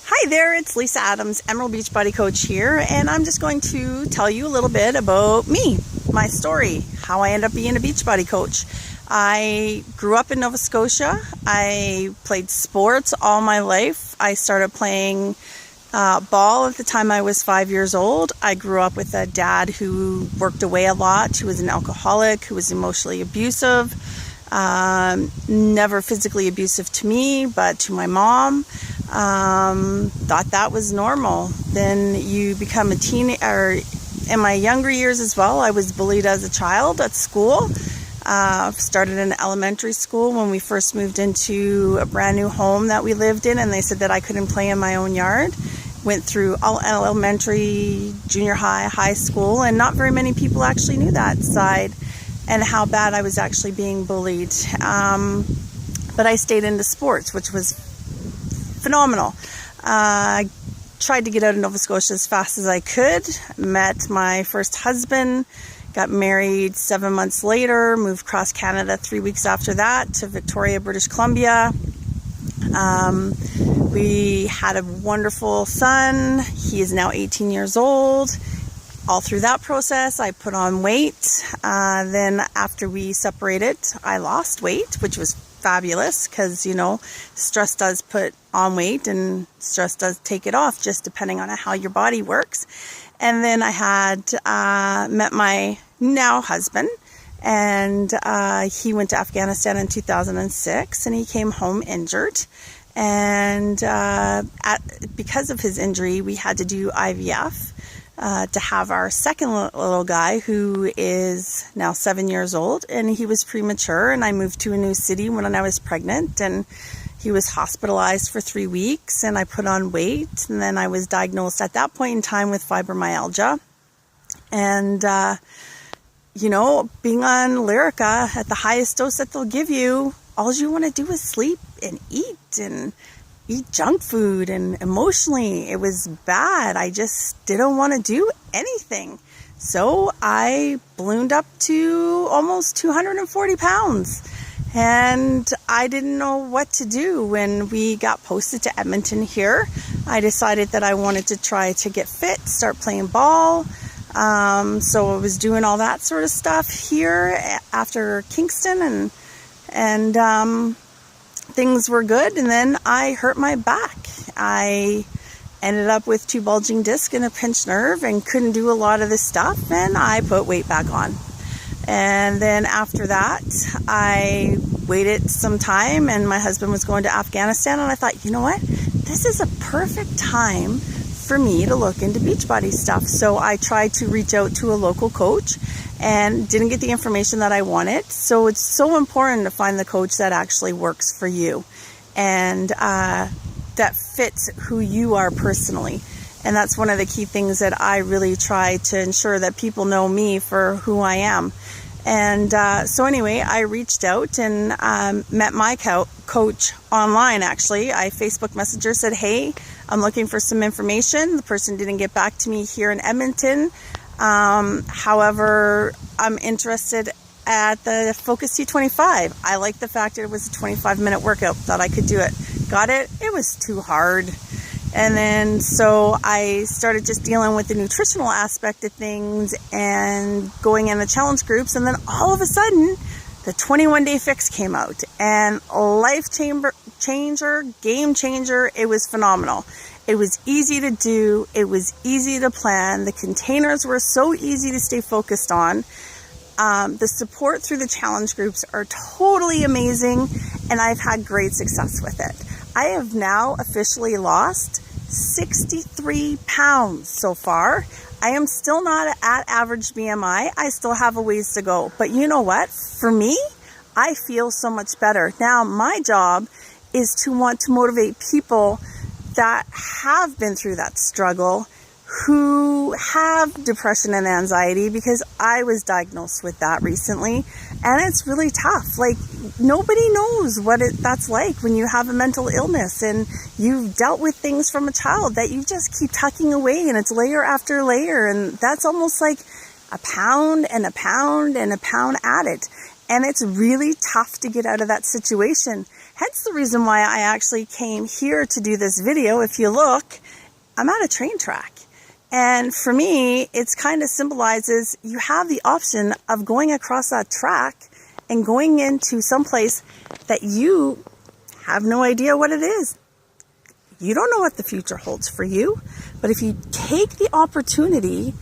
Hi there, it's Lisa Adams, Emerald Beachbody Coach here, and I'm just going to tell you a little bit about me, my story, how I ended up being a Beachbody Coach. I grew up in Nova Scotia. I played sports all my life. I started playing ball at the time I was 5 years old. I grew up with a dad who worked away a lot, who was an alcoholic, who was emotionally abusive. Never physically abusive to me, but to my mom. Thought that was normal. Then you become a teenager. In my younger years as well, I was bullied as a child at school. Started in elementary school when we first moved into a brand new home that we lived in, and they said that I couldn't play in my own yard. Went through all elementary, junior high, high school, and not very many people actually knew that side and how bad I was actually being bullied. But I stayed into sports, which was phenomenal. I tried to get out of Nova Scotia as fast as I could. Met my first husband, got married 7 months later, moved across Canada 3 weeks after that to Victoria, British Columbia. We had a wonderful son. He is now 18 years old. All through that process, I put on weight. Then after we separated, I lost weight, which was fabulous because, you know, stress does put on weight and stress does take it off, just depending on how your body works. And then I had met my now husband, and he went to Afghanistan in 2006, and he came home injured. And because of his injury, we had to do IVF. To have our second little guy, who is now 7 years old, and he was premature, and I moved to a new city when I was pregnant, and he was hospitalized for 3 weeks, and I put on weight, and then I was diagnosed at that point in time with fibromyalgia. And you know, being on Lyrica at the highest dose that they'll give you, all you want to do is sleep and eat junk food, and emotionally it was bad. I just didn't want to do anything. So I ballooned up to almost 240 pounds, and I didn't know what to do. When we got posted to Edmonton here, I decided that I wanted to try to get fit, start playing ball. So I was doing all that sort of stuff here after Kingston, and things were good, and then I hurt my back. I ended up with 2 bulging discs and a pinched nerve and couldn't do a lot of this stuff, and I put weight back on. And then after that, I waited some time, and my husband was going to Afghanistan, and I thought, you know what? This is a perfect time for me to look into Beachbody stuff. So I tried to reach out to a local coach and didn't get the information that I wanted. So it's so important to find the coach that actually works for you and that fits who you are personally. And that's one of the key things that I really try to ensure, that people know me for who I am. And so anyway, I reached out and met my coach online, actually. I Facebook messaged her, said, hey, I'm looking for some information. The person didn't get back to me here in Edmonton. However, I'm interested at the Focus T25. I like the fact that it was a 25-minute workout. Thought I could do it. Got it. It was too hard. And then so I started just dealing with the nutritional aspect of things and going in the challenge groups. And then all of a sudden, the 21-day fix came out, and life changer, game changer. It was phenomenal. It was easy to do. It was easy to plan. The containers were so easy to stay focused on. The support through the challenge groups are totally amazing, and I've had great success with it. I have now officially lost 63 pounds so far. I am still not at average BMI. I still have a ways to go. But you know what? For me, I feel so much better. Now, my job is to want to motivate people that have been through that struggle, who have depression and anxiety, because I was diagnosed with that recently, and it's really tough. Like, nobody knows what that's like when you have a mental illness and you've dealt with things from a child that you just keep tucking away, and it's layer after layer, and that's almost like a pound and a pound and a pound added. And it's really tough to get out of that situation. Hence the reason why I actually came here to do this video. If you look, I'm at a train track. And for me, it's kind of symbolizes you have the option of going across that track and going into some place that you have no idea what it is. You don't know what the future holds for you. But if you take the opportunity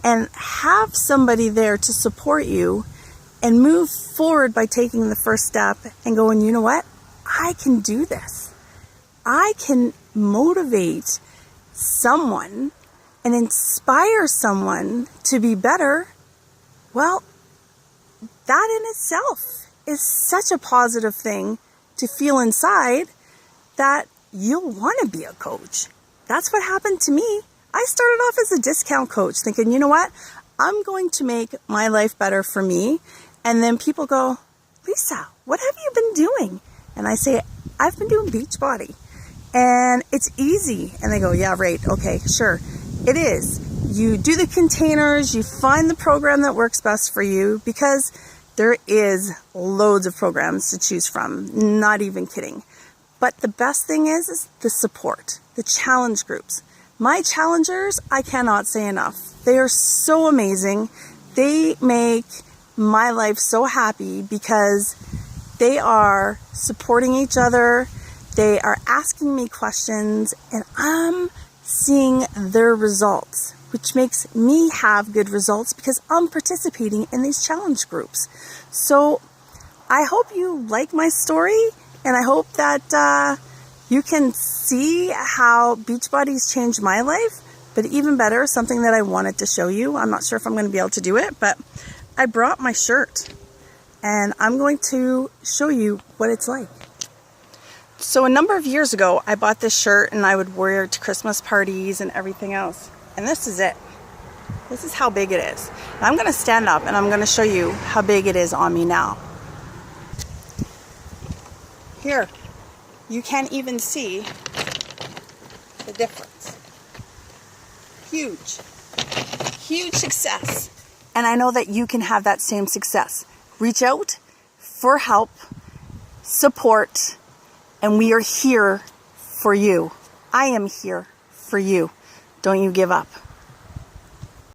and have somebody there to support you and move forward by taking the first step and going, you know what? I can do this. I can motivate someone and inspire someone to be better. Well, that in itself is such a positive thing to feel inside that you'll want to be a coach. That's what happened to me. I started off as a discount coach thinking, you know what? I'm going to make my life better for me. And then people go, Lisa, what have you been doing? And I say, I've been doing Beachbody. And it's easy. And they go, yeah, right. Okay, sure. It is. You do the containers, you find the program that works best for you, because there is loads of programs to choose from. Not even kidding. But the best thing is the support, the challenge groups. My challengers, I cannot say enough. They are so amazing. They make my life so happy because they are supporting each other. They are asking me questions, and I'm seeing their results, which makes me have good results because I'm participating in these challenge groups. So I hope you like my story, and I hope that you can see how Beachbody's changed my life. But even better, something that I wanted to show you. I'm not sure if I'm going to be able to do it, but I brought my shirt, and I'm going to show you what it's like. So a number of years ago, I bought this shirt, and I would wear it to Christmas parties and everything else. And this is it. This is how big it is. And I'm going to stand up, and I'm going to show you how big it is on me now. Here, you can't even see the difference. Huge. Huge success. And I know that you can have that same success. Reach out for help, support, and we are here for you. I am here for you. Don't you give up.